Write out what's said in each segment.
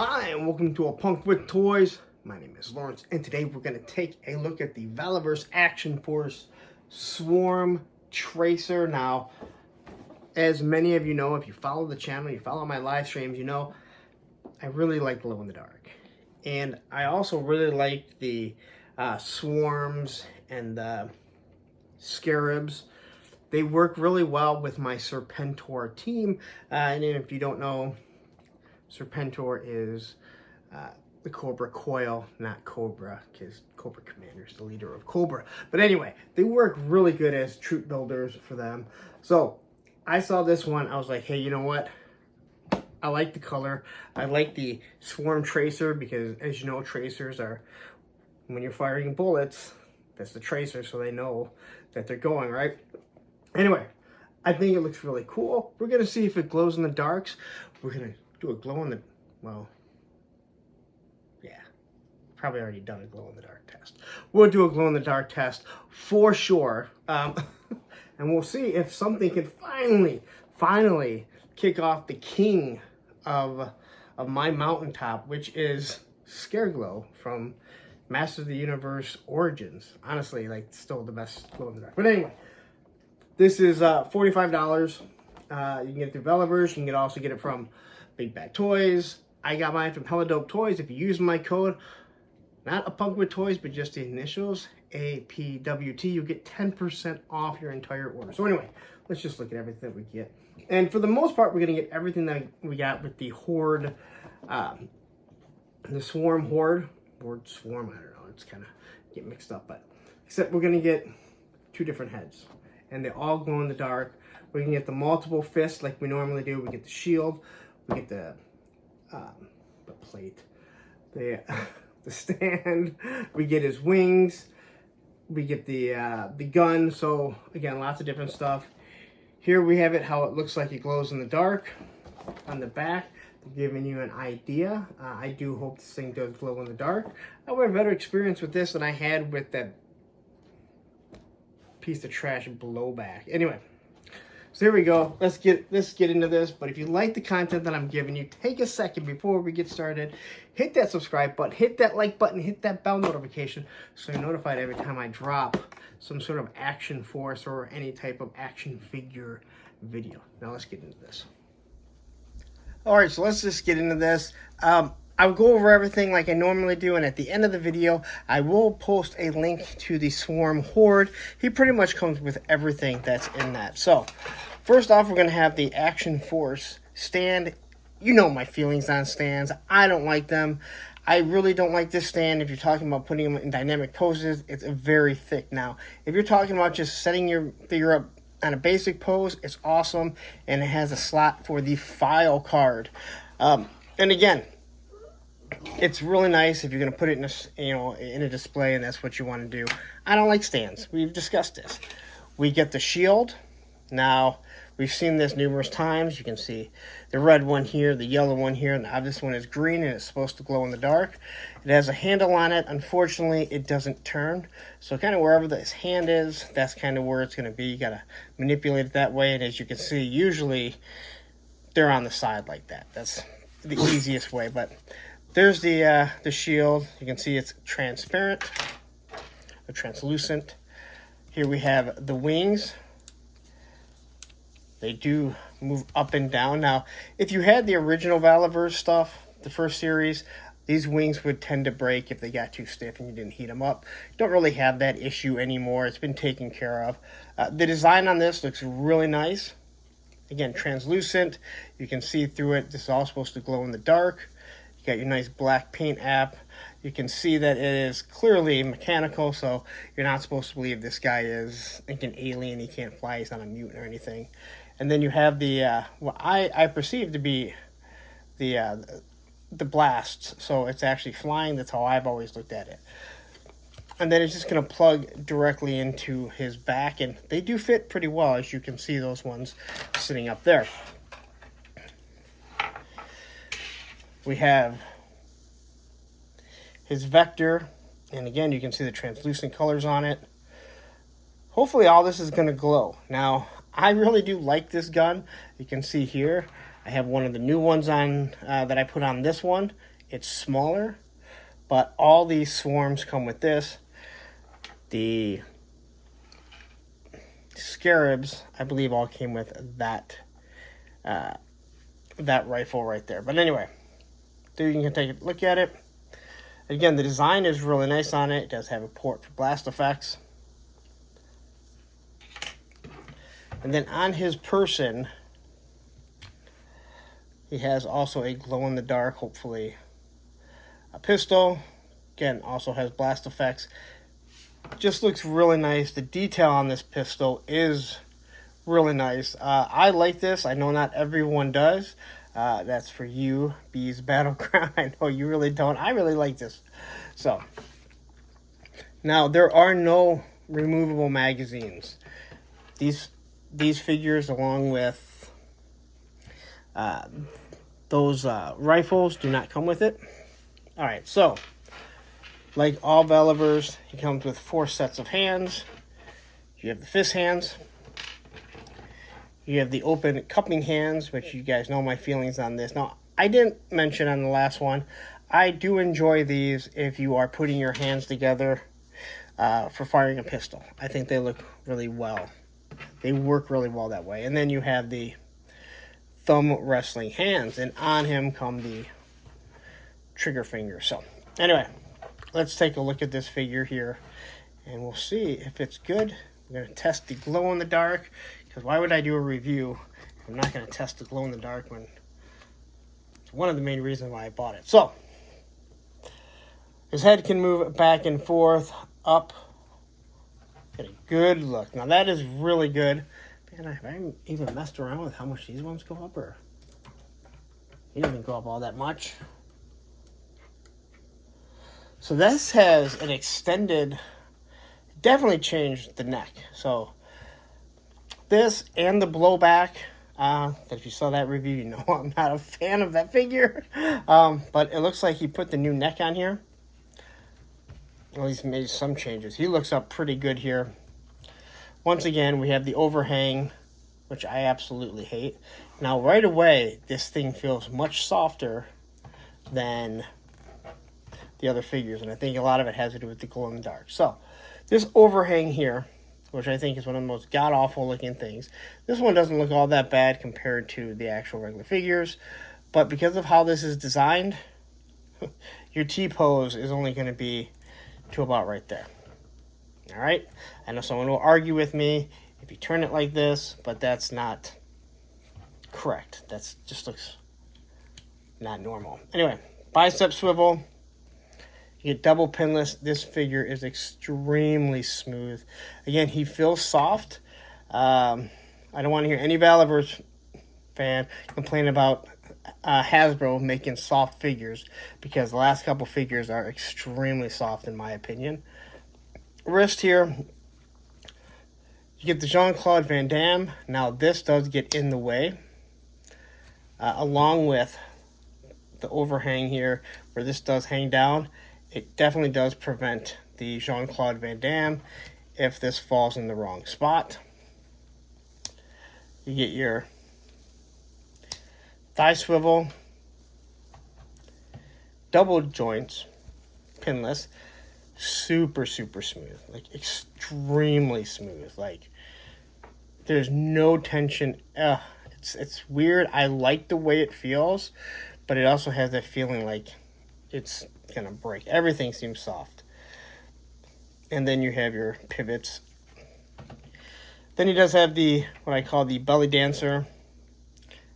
Hi, and welcome to A Punk with Toys. My name is Lawrence, and today we're going to take a look at the Valaverse Action Force Swarm Tracer. Now, as many of you know, if you follow the channel, you follow my live streams, you know I really like glow in the dark. And I also really like the swarms and the scarabs. They work really well with my Serpentor team. And if you don't know, Serpentor is the Cobra coil, not Cobra, because Cobra Commander is the leader of Cobra. But anyway, they work really good as troop builders for them. So I saw this one, I was like, hey, you know what? I like the color. I like the Swarm Tracer because, as you know, tracers are, when you're firing bullets, that's the tracer, so they know that they're going, right? Anyway, I think it looks really cool. We're going to see if it glows in the darks. We're going to do a glow in the, well, yeah, probably already done a glow in the dark test. We'll do a glow in the dark test for sure. And we'll see if something can finally kick off the king of my mountaintop, which is Scareglow from Masters of the Universe Origins. Honestly, like, still the best glow in the dark. But anyway, this is $45. You can get it through Valaverse. You can also get it from Big Bad Toys. I got mine from Hella Dope Toys. If you use my code, not A Punk with Toys, but just the initials, APWT, you get 10% off your entire order. So anyway, let's just look at everything that we get. And for the most part, we're going to get everything that we got with the Horde, the Swarm Horde. Horde Swarm, I don't know. It's kind of get mixed up. But except we're going to get two different heads. And they all glow in the dark. We can get the multiple fists like we normally do. We get the shield. We get the plate. The stand. We get his wings. We get the gun. So again, lots of different stuff. Here we have it, how it looks like it glows in the dark. On the back, giving you an idea. I do hope this thing does glow in the dark. I would have better experience with this than I had with that piece of trash blowback. Anyway, so here we go. Let's get into this. But if you like the content that I'm giving you, take a second before we get started. Hit that subscribe button, hit that like button, hit that bell notification so you're notified every time I drop some sort of Action Force or any type of action figure video. Now let's get into this. All right, so let's just get into this. I'll go over everything like I normally do, and at the end of the video, I will post a link to the Swarm Horde. He pretty much comes with everything that's in that. So, first off, we're going to have the Action Force stand. You know my feelings on stands. I don't like them. I really don't like this stand. If you're talking about putting them in dynamic poses, it's very thick. Now, if you're talking about just setting your figure up on a basic pose, it's awesome, and it has a slot for the file card. And again, it's really nice if you're going to put it in a, in a display, and that's what you want to do. I don't like stands. We've discussed this. We get the shield. Now, we've seen this numerous times. You can see the red one here, the yellow one here, and now this one is green, and it's supposed to glow in the dark. It has a handle on it. Unfortunately, it doesn't turn. So kind of wherever this hand is, that's kind of where it's going to be. You got to manipulate it that way, and as you can see, usually they're on the side like that. That's the easiest way, but there's the shield. You can see it's transparent or translucent. Here we have the wings. They do move up and down. Now, if you had the original Valaverse stuff, the first series, these wings would tend to break if they got too stiff and you didn't heat them up. Don't really have that issue anymore. It's been taken care of. The design on this looks really nice. Again, translucent. You can see through it. This is all supposed to glow in the dark. You got your nice black paint app. You can see that it is clearly mechanical, so you're not supposed to believe this guy is like an alien. He can't fly. He's not a mutant or anything. And then you have the what I perceive to be the blasts. So it's actually flying. That's how I've always looked at it. And then it's just going to plug directly into his back, and they do fit pretty well, as you can see those ones sitting up there. We have his vector, and again, you can see the translucent colors on it. Hopefully all this is going to glow. Now, I really do like this gun. You can see here, I have one of the new ones on that I put on this one. it's smaller, but all these swarms come with this. The scarabs, I believe, all came with that that rifle right there. But anyway, there you can take a look at it. Again, the design is really nice on it. It does have a port for blast effects. And then on his person, he has also a glow-in-the-dark, hopefully, a pistol. Again, also has blast effects. Just looks really nice. The detail on this pistol is really nice. I like this. I know not everyone does. That's for you, Bees Battleground. I know you really don't. I really like this. So, now there are no removable magazines. These figures, along with those rifles, do not come with it. All right, so like all Valaverse, he comes with 4 sets of hands. You have the fist hands. You have the open cupping hands, which you guys know my feelings on this. Now, I didn't mention on the last one, I do enjoy these if you are putting your hands together for firing a pistol. I think they look really well. They work really well that way. And then you have the thumb wrestling hands, and on him come the trigger fingers. So, anyway, let's take a look at this figure here, and we'll see if it's good. We're going to test the glow-in-the-dark, because why would I do a review if I'm not going to test the glow-in-the-dark when it's one of the main reasons why I bought it. So, his head can move back and forth, up. Get a good look. Now, that is really good. Man, I haven't even messed around with how much these ones go up, or he doesn't go up all that much. So this has an extended, definitely changed the neck. So this and the blowback, that if you saw that review, you know I'm not a fan of that figure. But it looks like he put the new neck on here. Well, he's made some changes. He looks up pretty good here. Once again, we have the overhang, which I absolutely hate. Now, right away, this thing feels much softer than the other figures, and I think a lot of it has to do with the glow in the dark. So, this overhang here, which I think is one of the most god-awful looking things, this one doesn't look all that bad compared to the actual regular figures, but because of how this is designed, your T-pose is only going to be to about right there. All right? I know someone will argue with me if you turn it like this, but that's not correct. That just looks not normal. Anyway, bicep swivel. You get double pinless. This figure is extremely smooth. Again, he feels soft. I don't want to hear any Valaverse fan complain about Hasbro making soft figures, because the last couple figures are extremely soft in my opinion. Wrist here, you get the Jean-Claude Van Damme. Now this does get in the way, along with the overhang here where this does hang down. It definitely does prevent the Jean-Claude Van Damme if this falls in the wrong spot. You get your thigh swivel, double joints, pinless, super smooth, like extremely smooth. Like there's no tension. It's weird. I like the way it feels, but it also has that feeling like it's gonna break. Everything seems soft. And then you have your pivots. Then he does have the what I call the belly dancer.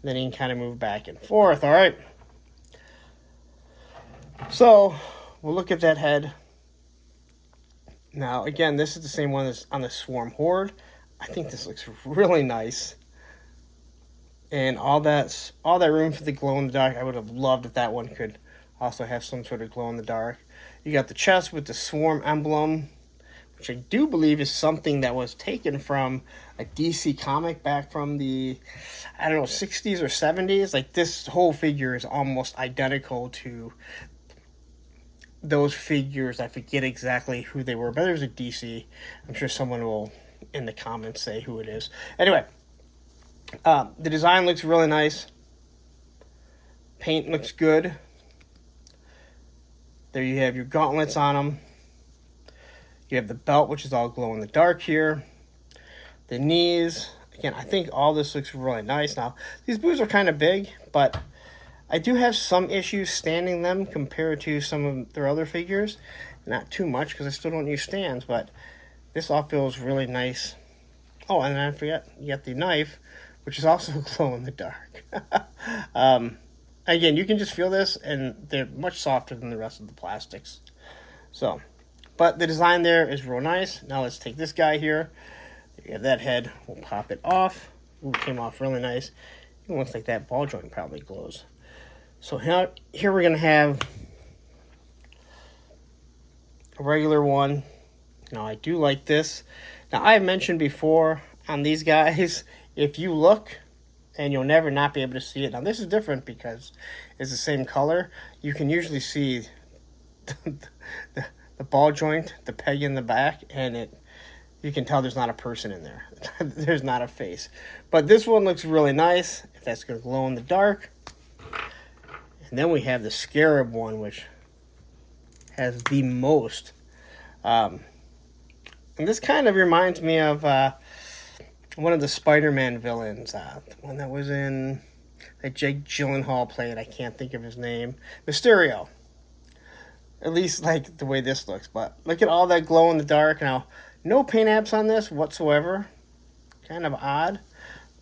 Then he can kind of move back and forth. All right. So we'll look at that head. Now, again, this is the same one as on the Swarm Horde. I think this looks really nice. And all that room for the glow in the dark. I would have loved if that one could also have some sort of glow in the dark. You got the chest with the Swarm emblem, which I do believe is something that was taken from a DC comic back from the, I don't know, 60s or 70s. Like, this whole figure is almost identical to those figures. I forget exactly who they were, but there's a DC. I'm sure someone will, in the comments, say who it is. Anyway, the design looks really nice. Paint looks good. There you have your gauntlets on them. You have the belt, which is all glow in the dark here. The knees. Again, I think all this looks really nice. Now, these boots are kind of big, but I do have some issues standing them compared to some of their other figures. Not too much, because I still don't use stands, but this all feels really nice. Oh, and I forgot, you got the knife, which is also glow in the dark. Again, you can just feel this, and they're much softer than the rest of the plastics. So, but the design there is real nice. Now let's take this guy here. You have that head. We'll pop it off. Ooh, it came off really nice. It looks like that ball joint probably glows. So here we're going to have a regular one. Now, I do like this. Now, I have mentioned before on these guys, if you look, and you'll never not be able to see it. Now, this is different because it's the same color. You can usually see the ball joint, the peg in the back, and you can tell there's not a person in there. There's not a face. But this one looks really nice. If that's going to glow in the dark. And then we have the Scarab one, which has the most. And this kind of reminds me of one of the Spider-Man villains. The one that was in that Jake Gyllenhaal played. I can't think of his name. Mysterio. At least like the way this looks. But look at all that glow in the dark. Now, no paint apps on this whatsoever. Kind of odd.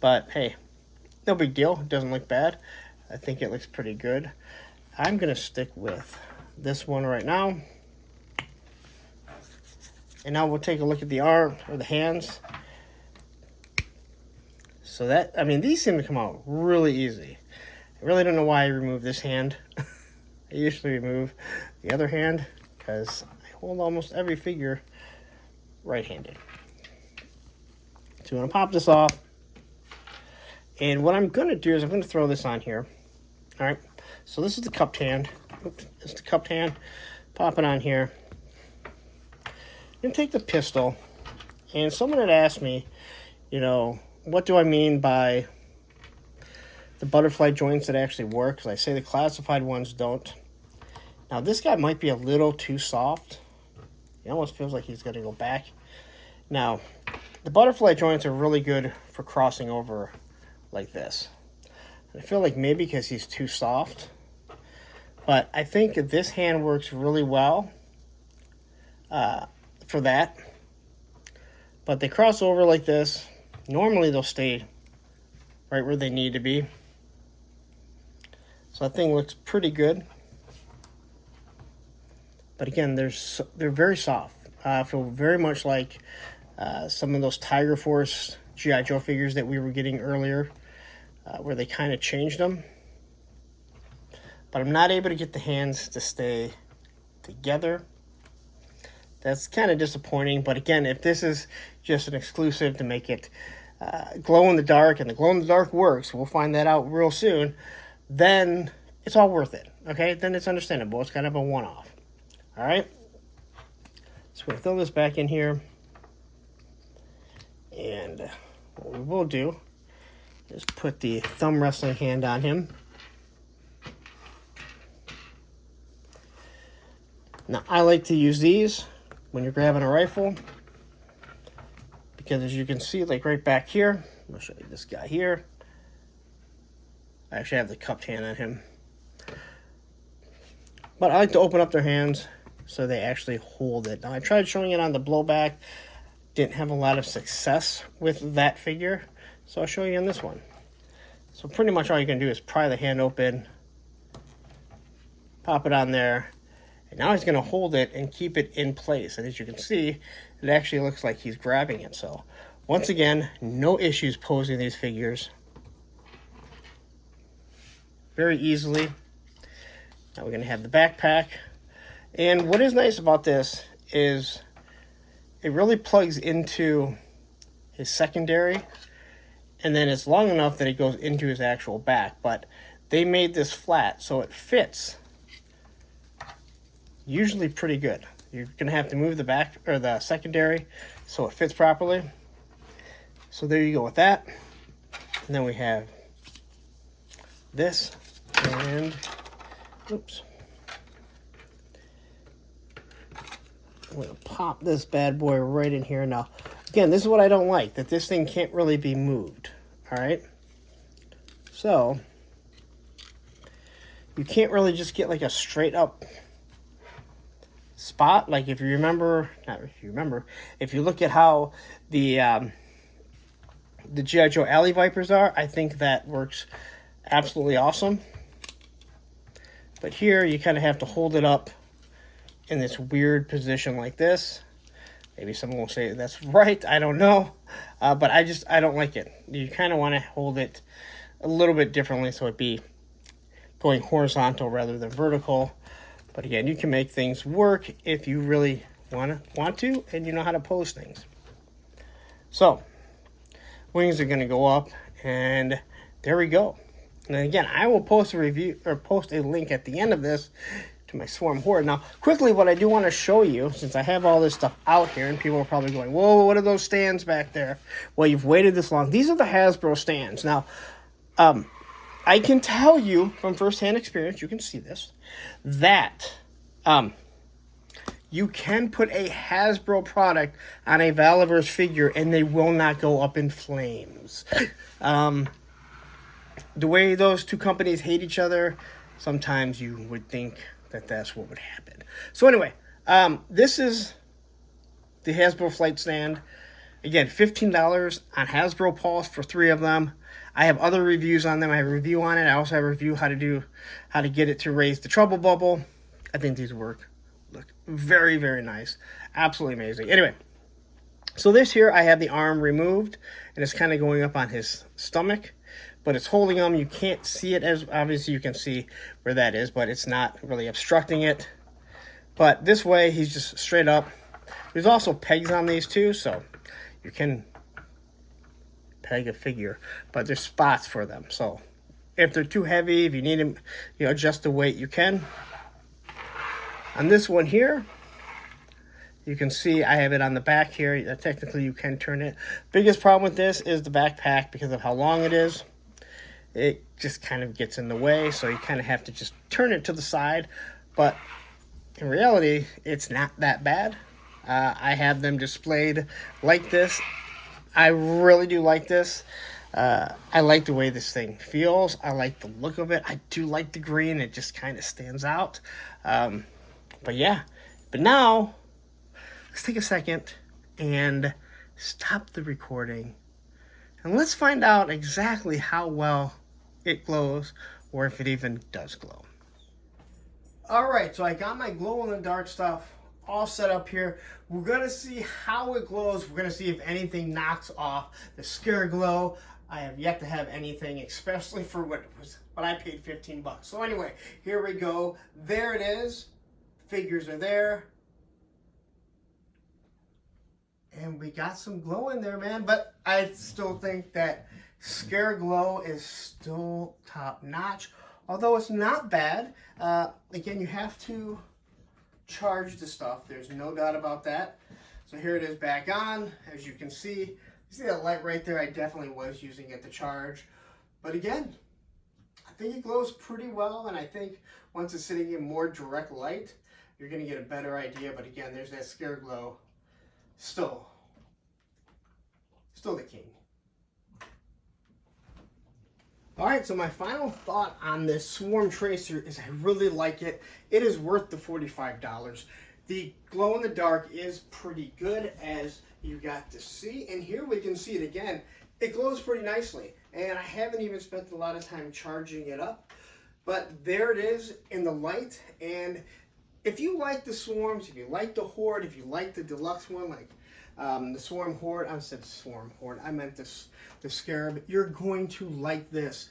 But hey, no big deal. It doesn't look bad. I think it looks pretty good. I'm going to stick with this one right now. And now we'll take a look at the arm or the hands. So that, I mean, these seem to come out really easy. I really don't know why I removed this hand. I usually remove the other hand because I hold almost every figure right-handed. So I'm going to pop this off. And what I'm going to do is I'm going to throw this on here. All right. So this is the cupped hand. Oops, this is the cupped hand. Pop it on here. And take the pistol. And someone had asked me, you know, what do I mean by the butterfly joints that actually work? Because I say the classified ones don't. Now, this guy might be a little too soft. It almost feels like he's going to go back. Now, the butterfly joints are really good for crossing over like this. I feel like maybe because he's too soft. But I think this hand works really well for that. But they cross over like this. Normally they'll stay right where they need to be. So that thing looks pretty good. But again, they're very soft. I feel very much like some of those Tiger Force G.I. Joe figures that we were getting earlier, where they kind of changed them. But I'm not able to get the hands to stay together. That's kind of disappointing. But again, if this is just an exclusive to make it glow in the dark, and the glow in the dark works, we'll find that out real soon, then it's all worth it. Okay, then it's understandable. It's kind of a one-off. All right, so we'll throw this back in here, and what we will do is put the thumb wrestling hand on him. Now, I like to use these when you're grabbing a rifle, because as you can see, like right back here, I'll show you this guy here. I actually have the cupped hand on him. But I like to open up their hands so they actually hold it. Now, I tried showing it on the blowback. Didn't have a lot of success with that figure. So I'll show you on this one. So pretty much all you can do is pry the hand open, pop it on there, and now he's going to hold it and keep it in place. And as you can see, it actually looks like he's grabbing it. So once again, no issues posing these figures very easily. Now we're going to have the backpack. And what is nice about this is it really plugs into his secondary, and then it's long enough that it goes into his actual back. But they made this flat, so it fits usually pretty good. You're going to have to move the back or the secondary so it fits properly. So there you go with that. And then we have this, and oops. I'm going to pop this bad boy right in here. Now, again, this is what I don't like, that this thing can't really be moved. All right? So, you can't really just get like a straight up spot. Like if you remember, not if you remember, if you look at how the G.I. Joe Alley Vipers are, I think that works absolutely awesome. But here, you kind of have to hold it up in this weird position like this. Maybe someone will say that's right, I don't know. But I don't like it. You kind of want to hold it a little bit differently so it be going horizontal rather than vertical. But again, you can make things work if you really want to and you know how to pose things. So, wings are going to go up, and there we go. And again, I will post a review or post a link at the end of this to my Swarm Horde. Now, quickly, what I do want to show you, since I have all this stuff out here, and people are probably going, whoa, what are those stands back there? Well, you've waited this long. These are the Hasbro stands. Now, I can tell you from firsthand experience, you can see this, that you can put a Hasbro product on a Valaverse figure and they will not go up in flames. The way those two companies hate each other, sometimes you would think that that's what would happen. So anyway, this is the Hasbro flight stand. Again, $15 on Hasbro Pulse for 3 of them. I have other reviews on them. I have a review on it. I also have a review how to get it to raise the trouble bubble. I think these look very, very nice. Absolutely amazing. Anyway, so this here, I have the arm removed, and it's kind of going up on his stomach, but it's holding him. You can't see it, as obviously you can see where that is, but it's not really obstructing it. But this way, he's just straight up. There's also pegs on these too, so you can peg a figure, but there's spots for them. So if they're too heavy, if you need them, adjust the weight, you can. On this one here, you can see I have it on the back here. Technically, you can turn it. Biggest problem with this is the backpack because of how long it is. It just kind of gets in the way, so you kind of have to just turn it to the side. But in reality, it's not that bad. I have them displayed like this. I really do like this. I like the way this thing feels. I like the look of it. I do like the green. It just kind of stands out. But yeah. But now, let's take a second and stop the recording. And let's find out exactly how well it glows, or if it even does glow. Alright, so I got my glow-in-the-dark stuff all set up here. We're going to see how it glows. We're going to see if anything knocks off the Scare Glow. I have yet to have anything, especially for what I paid $15. So anyway, here we go. There it is. Figures are there. And we got some glow in there, man. But I still think that Scare Glow is still top notch. Although it's not bad. Again, you have to charge the stuff. There's no doubt about that. So here it is back on. As you can see that light right there? I definitely was using it to charge. But again, I think it glows pretty well. And I think once it's sitting in more direct light, you're going to get a better idea. But again, there's that Scare Glow. Still the king. Alright, so my final thought on this Swarm Tracer is I really like it. It is worth the $45. The glow-in-the-dark is pretty good, as you got to see. And here we can see it again. It glows pretty nicely. And I haven't even spent a lot of time charging it up. But there it is in the light. And if you like the Swarms, if you like the Horde, if you like the deluxe one, like the Swarm Horde, I said Swarm Horde, I meant the Scarab, you're going to like this.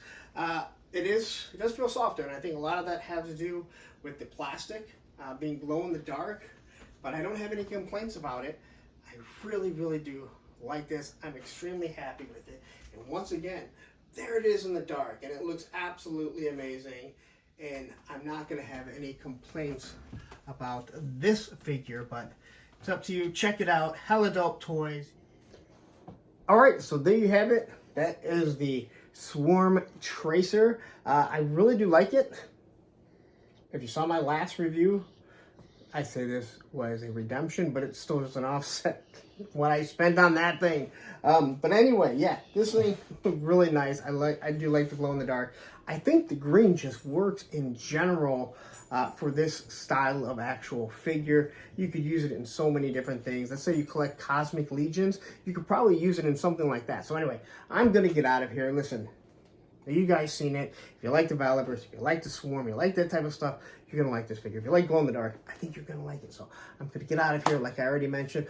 It does feel softer, and I think a lot of that has to do with the plastic being glow in the dark, but I don't have any complaints about it. I really, really do like this. I'm extremely happy with it. And once again, there it is in the dark, and it looks absolutely amazing. And I'm not going to have any complaints about this figure, but it's up to you. Check it out. Hella Dope Toys. Alright, so there you have it. That is the Swarm Tracer. I really do like it. If you saw my last review, I say this was a redemption, but it still doesn't offset what I spent on that thing. But anyway, yeah, this thing really nice. I do like the glow in the dark. I think the green just works in general for this style of actual figure. You could use it in so many different things. Let's say you collect cosmic legions, you could probably use it in something like that. So anyway, I'm gonna get out of here. Listen, you guys seen it. If you like the Valaverse, if you like the Swarm, you like that type of stuff, you're gonna like this figure. If you like glow in the dark, I think you're gonna like it. So I'm gonna get out of here, like I already mentioned.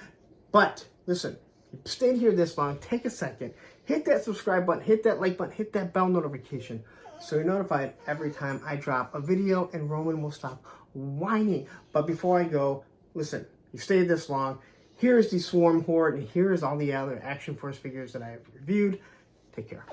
But listen, you stayed here this long, take a second, hit that subscribe button, hit that like button, hit that bell notification, so you're notified every time I drop a video, and Roman will stop whining. But before I go, listen, you stayed this long. Here's the Swarm Horde, and here's all the other Action Force figures that I have reviewed. Take care.